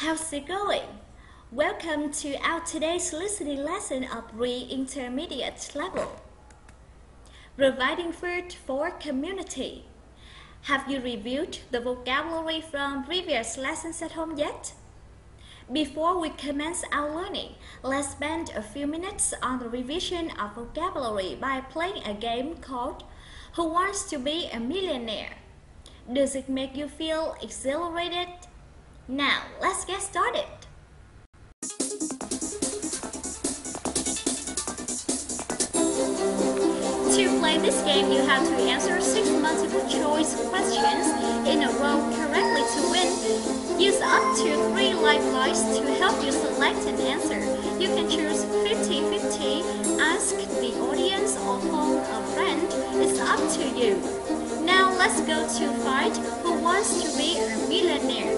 How's it going? Welcome to our today's listening lesson of pre-intermediate level. Providing food for community. Have you reviewed the vocabulary from previous lessons at home yet? Before we commence our learning, let's spend a few minutes on the revision of vocabulary by playing a game called Who Wants to Be a Millionaire? Does it make you feel exhilarated? Now, let's get started. To play this game, you have to answer 6 multiple-choice questions in a row correctly to win. Use up to 3 lifelines to help you select an answer. You can choose 50-50, ask the audience, or phone a friend. It's up to you. Now, let's go to find Who Wants to Be a Millionaire?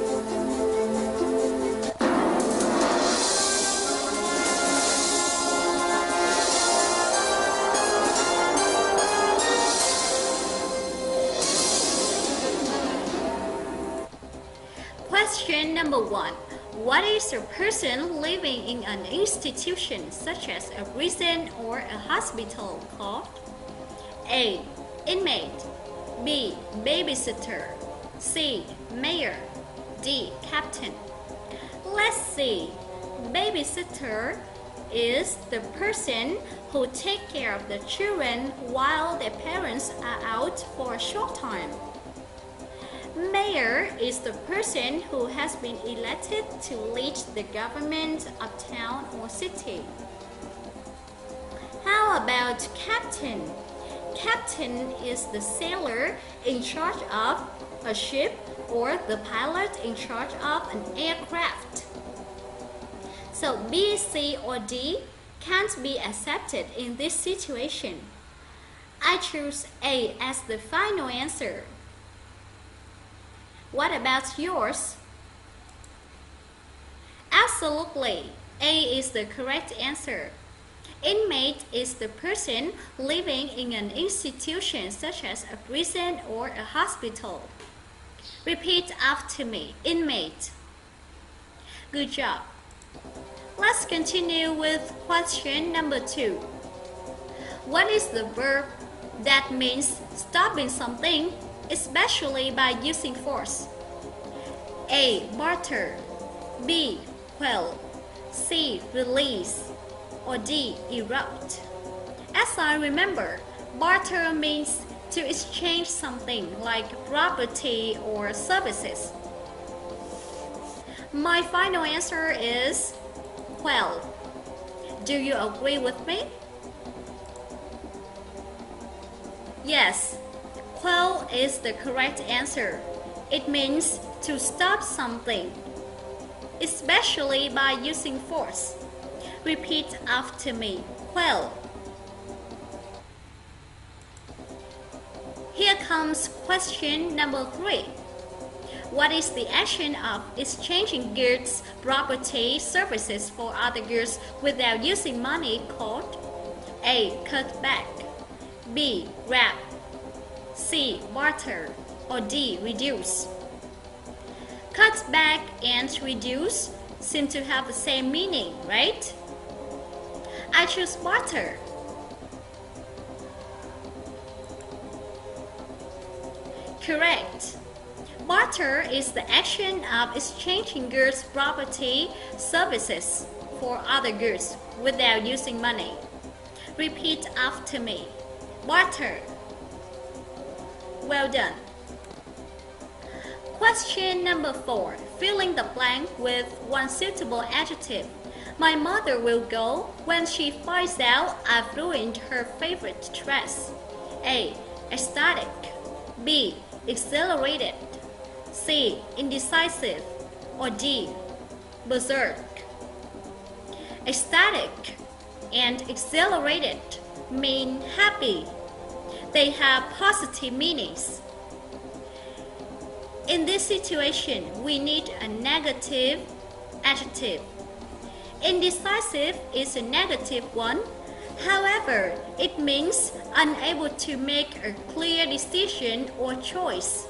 Question number 1. What is a person living in an institution such as a prison or a hospital called? A. Inmate. B. Babysitter. C. Mayor. D. Captain. Let's see. Babysitter is the person who takes care of the children while their parents are out for a short time. Mayor is the person who has been elected to lead the government of town or city. How about captain? Captain is the sailor in charge of a ship or the pilot in charge of an aircraft. So B, C, or D can't be accepted in this situation. I choose A as the final answer. What about yours? Absolutely, A is the correct answer. Inmate is the person living in an institution such as a prison or a hospital. Repeat after me. Inmate. Good job. Let's continue with question number 2. What is the verb that means stopping something, especially by using force? A. Barter. B. Quell. C. Release. Or D. Erupt. As I remember, barter means to exchange something like property or services. My final answer is quell. Do you agree with me? Yes. Quell is the correct answer. It means to stop something, especially by using force. Repeat after me. Quell. Here comes question number 3. What is the action of exchanging goods, property, services for other goods without using money called? A. Cut back. B. Grab. C. Barter. Or D. Reduce. Cut back and reduce seem to have the same meaning, right? I choose barter. Correct. Barter is the action of exchanging goods, property, services for other goods without using money. Repeat after me. Barter. Well done. Question number 4. Fill in the blank with one suitable adjective. My mother will go when she finds out I've ruined her favorite dress. A. Ecstatic. B. Exhilarated. C. Indecisive. Or D. Berserk. Ecstatic and exhilarated mean happy. They have positive meanings. In this situation, we need a negative adjective. Indecisive is a negative one. However, it means unable to make a clear decision or choice.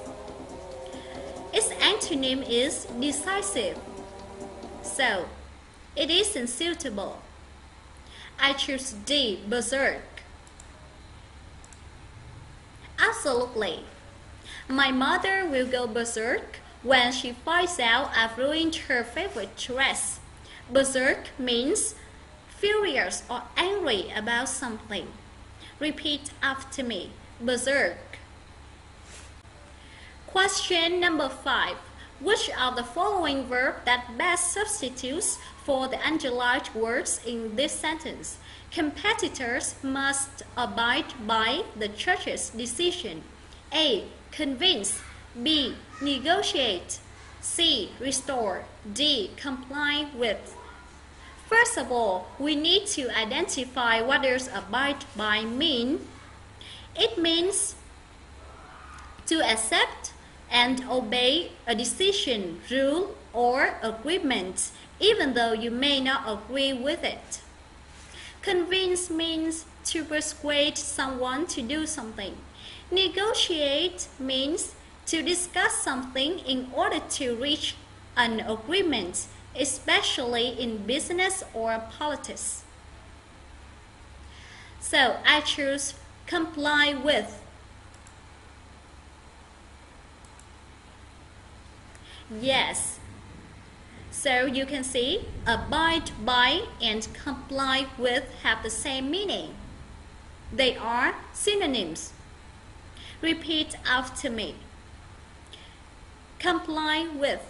Its antonym is decisive. So, it isn't suitable. I choose D, berserk. Absolutely. My mother will go berserk when she finds out I've ruined her favorite dress. Berserk means furious or angry about something. Repeat after me. Berserk. Question number 5. Which of the following verb that best substitutes for the underlined words in this sentence? Competitors must abide by the church's decision. A. Convince. B. Negotiate. C. Restore. D. Comply with. First of all, we need to identify what does abide by mean. It means to accept and obey a decision, rule, or agreement, even though you may not agree with it. Convince means to persuade someone to do something. Negotiate means to discuss something in order to reach an agreement, especially in business or politics. So I choose comply with. Yes. So you can see abide by and comply with have the same meaning. They are synonyms. Repeat after me. Comply with.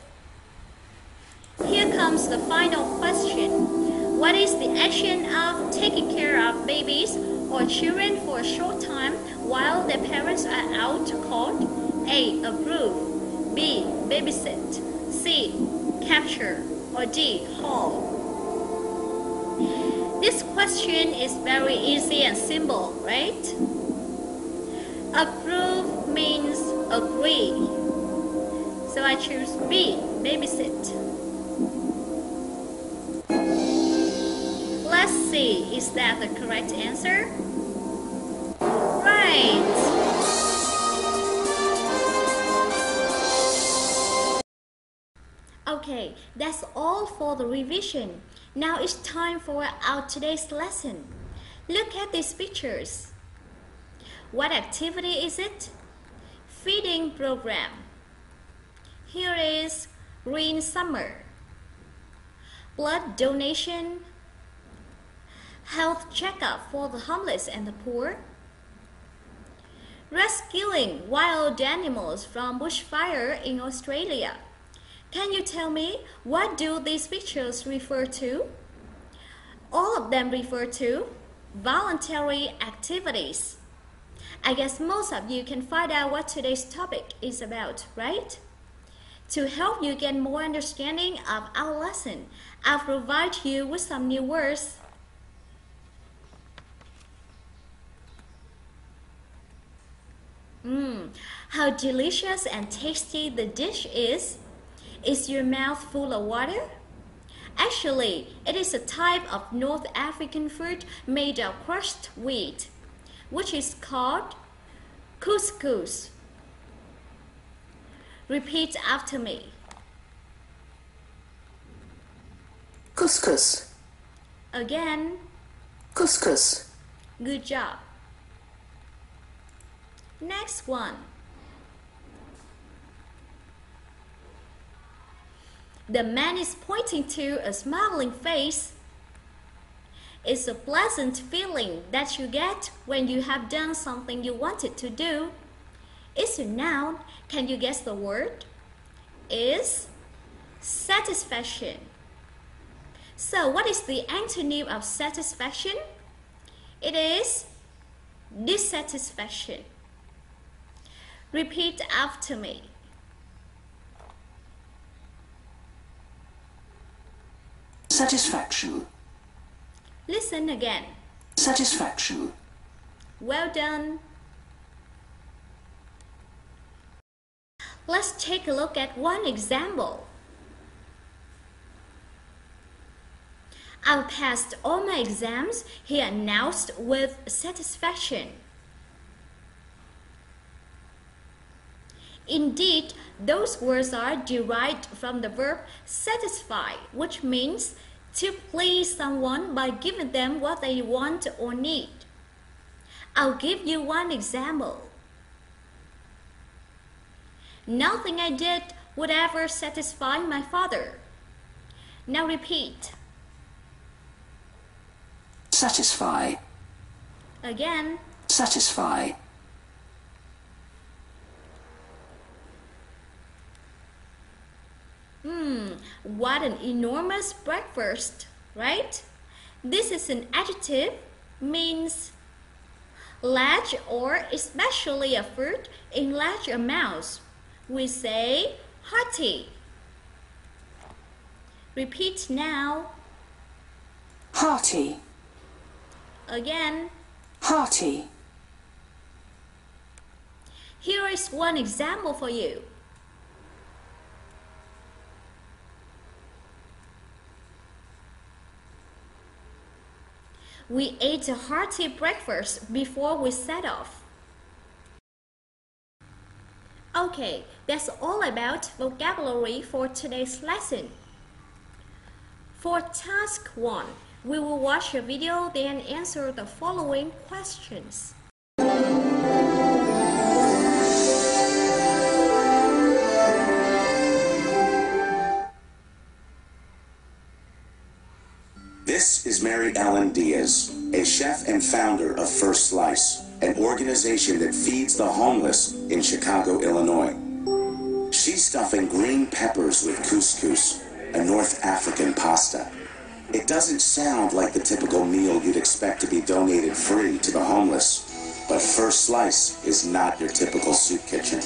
Here comes the final question. What is the action of taking care of babies or children for a short time while their parents are out called? A. Approve. B. Babysit. C. Capture. Or D. Haul. This question is very easy and simple, right? Approve means agree. So I choose B. Babysit. Let's see, is that the correct answer? Right! Okay, that's all for the revision. Now it's time for our today's lesson. Look at these pictures. What activity is it? Feeding program. Here is Green Summer. Blood donation. Health checkup for the homeless and the poor. Rescuing wild animals from bushfire in Australia. Can you tell me what do these pictures refer to? All of them refer to voluntary activities. I guess most of you can find out what today's topic is about, right? To help you get more understanding of our lesson, I'll provide you with some new words. How delicious and tasty the dish is. Is your mouth full of water? Actually, it is a type of North African food made of crushed wheat, which is called couscous. Repeat after me. Couscous. Again. Couscous. Good job. Next one. The man is pointing to a smiling face. It's a pleasant feeling that you get when you have done something you wanted to do. It's a noun. Can you guess the word? Is satisfaction. So what is the antonym of satisfaction? It is dissatisfaction. Repeat after me. Satisfaction. Listen again. Satisfaction. Well done. Let's take a look at one example. I passed all my exams, he announced with satisfaction. Indeed, those words are derived from the verb satisfy, which means to please someone by giving them what they want or need. I'll give you one example. Nothing I did would ever satisfy my father. Now repeat. Satisfy. Again. Satisfy. What an enormous breakfast, right? This is an adjective, means large or especially a fruit in large amounts. We say hearty. Repeat now. Hearty. Again. Hearty. Here is one example for you. We ate a hearty breakfast before we set off. Okay, that's all about vocabulary for today's lesson. For task 1, we will watch a video then answer the following questions. This is Mary Ellen Diaz, a chef and founder of First Slice, an organization that feeds the homeless in Chicago, Illinois. She's stuffing green peppers with couscous, a North African pasta. It doesn't sound like the typical meal you'd expect to be donated free to the homeless, but First Slice is not your typical soup kitchen.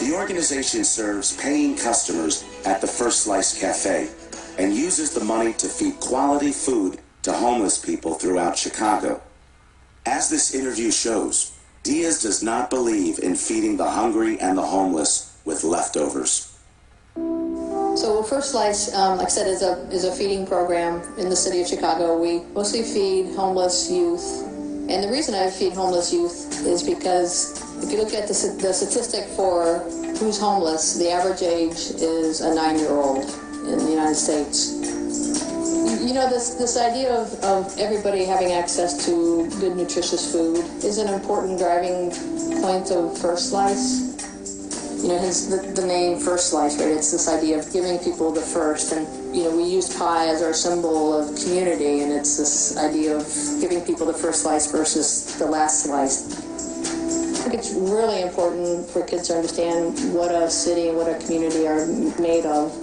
The organization serves paying customers at the First Slice Cafe and uses the money to feed quality food to homeless people throughout Chicago. As this interview shows, Diaz does not believe in feeding the hungry and the homeless with leftovers. So First Slice, like I said, is a feeding program in the city of Chicago. We mostly feed homeless youth. And the reason I feed homeless youth is because if you look at the statistic for who's homeless, the average age is a 9-year-old in the United States. You know, this idea of everybody having access to good, nutritious food is an important driving point of First Slice. You know, the name First Slice, right? It's this idea of giving people the first. And, you know, we use pie as our symbol of community, and it's this idea of giving people the first slice versus the last slice. I think it's really important for kids to understand what a city and what a community are made of.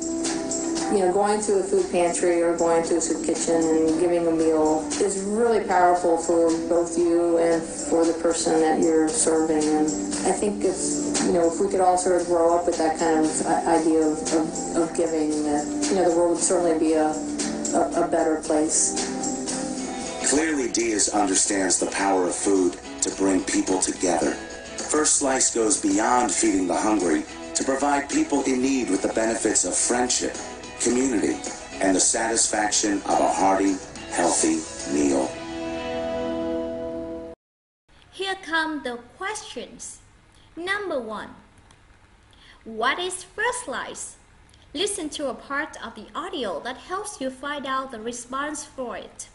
You know, going to a food pantry or going to a soup kitchen and giving a meal is really powerful for both you and for the person that you're serving. And I think if we could all sort of grow up with that kind of idea of giving, the world would certainly be a better place. Clearly, Diaz understands the power of food to bring people together. First Slice goes beyond feeding the hungry to provide people in need with the benefits of friendship, community, and the satisfaction of a hearty, healthy meal. Here come the questions. Number 1. What is First Slice? Listen to a part of the audio that helps you find out the response for it.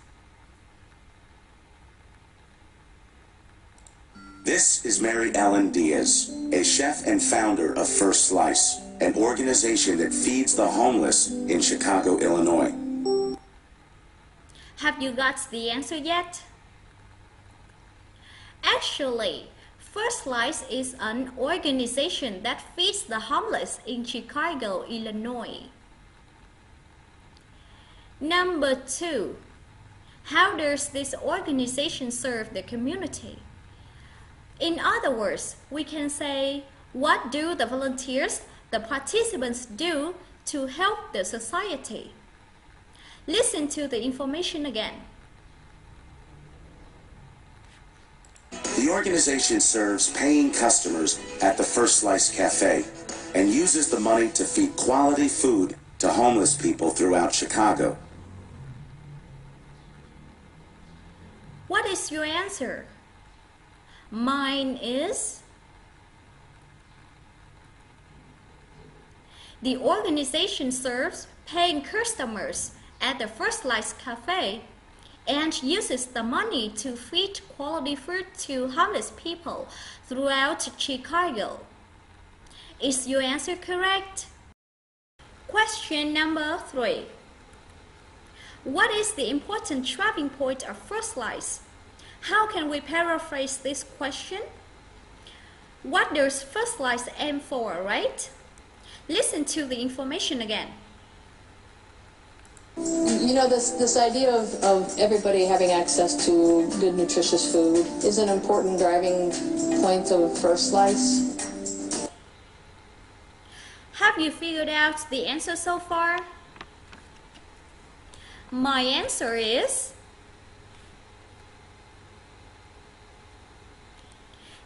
This is Mary Ellen Diaz, a chef and founder of First Slice, an organization that feeds the homeless in Chicago, Illinois. Have you got the answer yet? Actually, First Slice is an organization that feeds the homeless in Chicago, Illinois. Number 2. How does this organization serve the community? In other words, we can say, what do the volunteers, the participants do to help the society? Listen to the information again. The organization serves paying customers at the First Slice Cafe and uses the money to feed quality food to homeless people throughout Chicago. What is your answer? Mine is The organization serves paying customers at the First Slice Cafe and uses the money to feed quality food to homeless people throughout Chicago. Is your answer correct? Question number 3. What is the important driving point of First Slice? How can we paraphrase this question? What does First Slice aim for, right? Listen to the information again. You know, this idea of everybody having access to good, nutritious food is an important driving point of First Slice. Have you figured out the answer so far? My answer is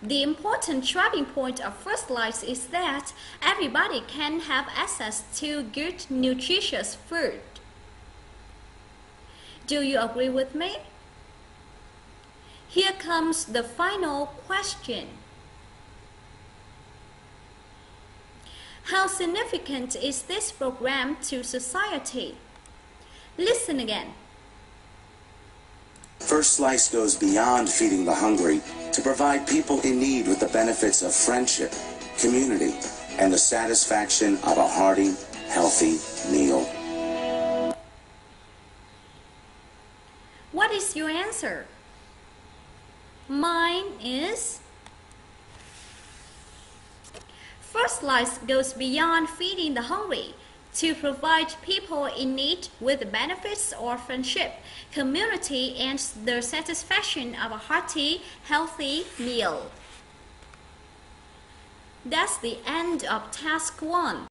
the important driving point of First Slice is that everybody can have access to good, nutritious food. Do you agree with me? Here comes the final question. How significant is this program to society? Listen again. First Slice goes beyond feeding the hungry to provide people in need with the benefits of friendship, community, and the satisfaction of a hearty, healthy meal. What is your answer? Mine is First Slice goes beyond feeding the hungry to provide people in need with the benefits of friendship, community, and the satisfaction of a hearty, healthy meal. That's the end of task 1.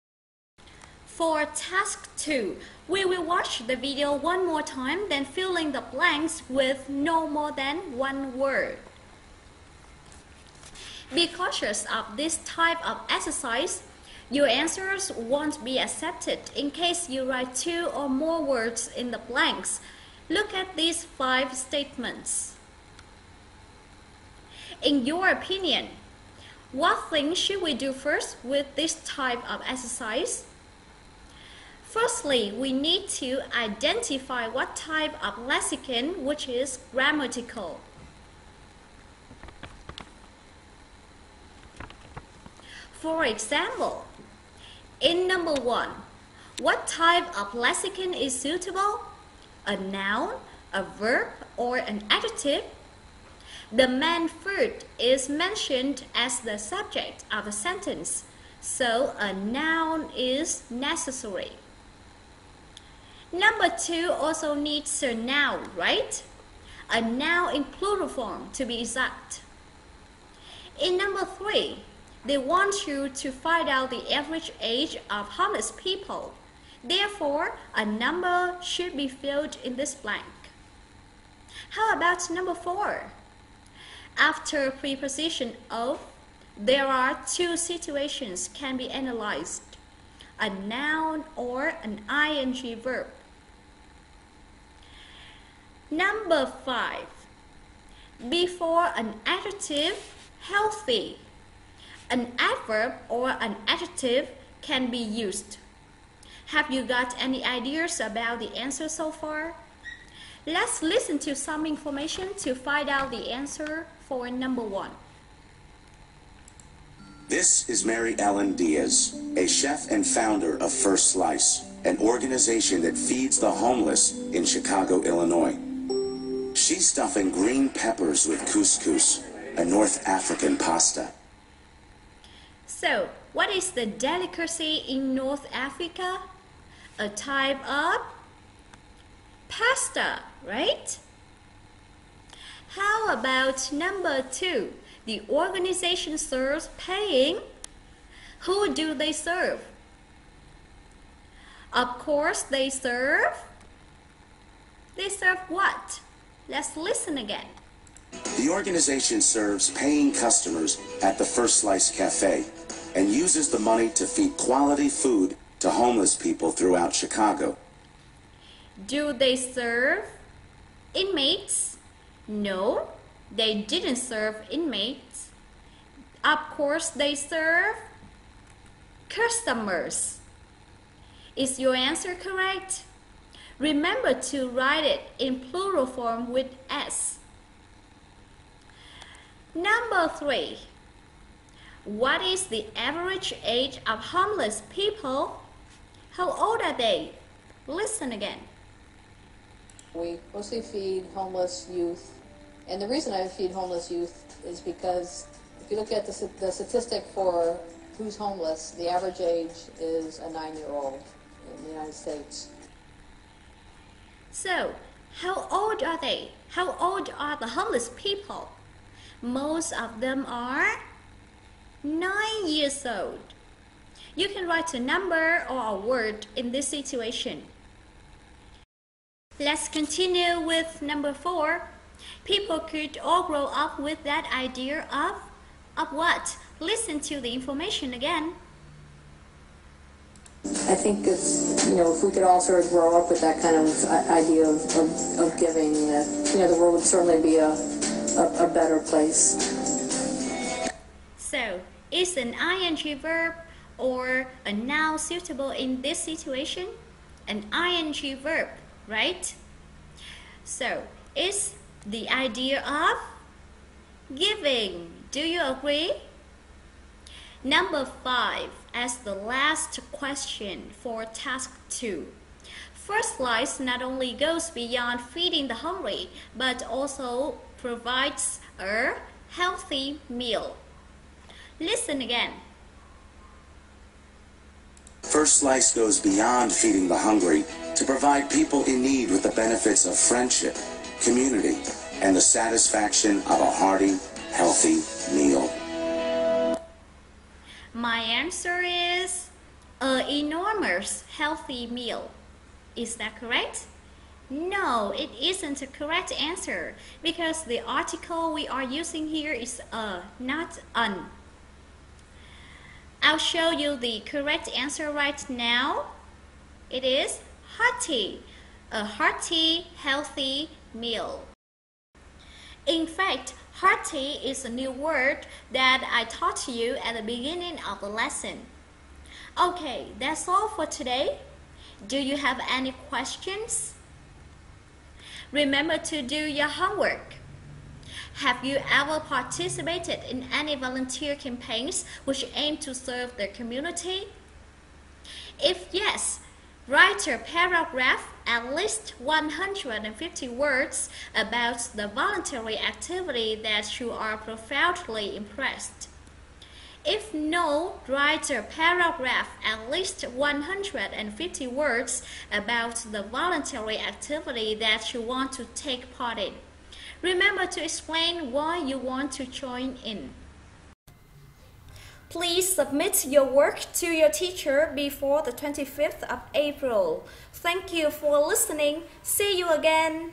For task 2, we will watch the video one more time, then fill in the blanks with no more than one word. Be cautious of this type of exercise. Your answers won't be accepted in case you write 2 or more words in the blanks. Look at these 5 statements. In your opinion, what thing should we do first with this type of exercise? Firstly, we need to identify what type of lexicon which is grammatical. For example, in number 1, what type of lexicon is suitable? A noun, a verb, or an adjective? The main food is mentioned as the subject of a sentence, so a noun is necessary. Number 2 also needs a noun, right? A noun in plural form to be exact. In number 3, they want you to find out the average age of homeless people. Therefore, a number should be filled in this blank. How about number 4? After preposition of, there are 2 situations can be analyzed: a noun or an ing verb. Number 5. Before an adjective, healthy, an adverb or an adjective can be used. Have you got any ideas about the answer so far? Let's listen to some information to find out the answer for number 1. This is Mary Ellen Diaz, a chef and founder of First Slice, an organization that feeds the homeless in Chicago, Illinois. She's stuffing green peppers with couscous, a North African pasta. So, what is the delicacy in North Africa? A type of pasta, right? How about number 2? The organization serves paying. Who do they serve? Of course, they serve what? Let's listen again. The organization serves paying customers at the First Slice Cafe and uses the money to feed quality food to homeless people throughout Chicago. Do they serve inmates? No, they didn't serve inmates. Of course, they serve customers. Is your answer correct? Remember to write it in plural form with S. Number 3. What is the average age of homeless people? How old are they? Listen again. We mostly feed homeless youth. And the reason I feed homeless youth is because if you look at the statistic for who's homeless, the average age is a 9-year-old in the United States. So, how old are they? How old are the homeless people? Most of them are 9 years old. You can write a number or a word in this situation. Let's continue with number 4. People could all grow up with that idea of what? Listen to the information again. I think it's, if we could all sort of grow up with that kind of idea of giving, that, the world would certainly be a better place. So, is an ing verb or a noun suitable in this situation? An ing verb, right? So, is the idea of giving. Do you agree? Number 5 as the last question for task 2. First slice not only goes beyond feeding the hungry, but also provides a healthy meal. Listen again. First Slice goes beyond feeding the hungry to provide people in need with the benefits of friendship, community, and the satisfaction of a hearty, healthy meal. My answer is an enormous healthy meal. Is that correct? No, it isn't a correct answer because the article we are using here is a, not an. I'll show you the correct answer right now. It is hearty, a hearty, healthy meal. In fact, hearty is a new word that I taught you at the beginning of the lesson. Okay, that's all for today. Do you have any questions? Remember to do your homework. Have you ever participated in any volunteer campaigns which aim to serve the community? If yes, write a paragraph at least 150 words about the voluntary activity that you are profoundly impressed. If no, write a paragraph at least 150 words about the voluntary activity that you want to take part in. Remember to explain why you want to join in. Please submit your work to your teacher before the 25th of April. Thank you for listening. See you again.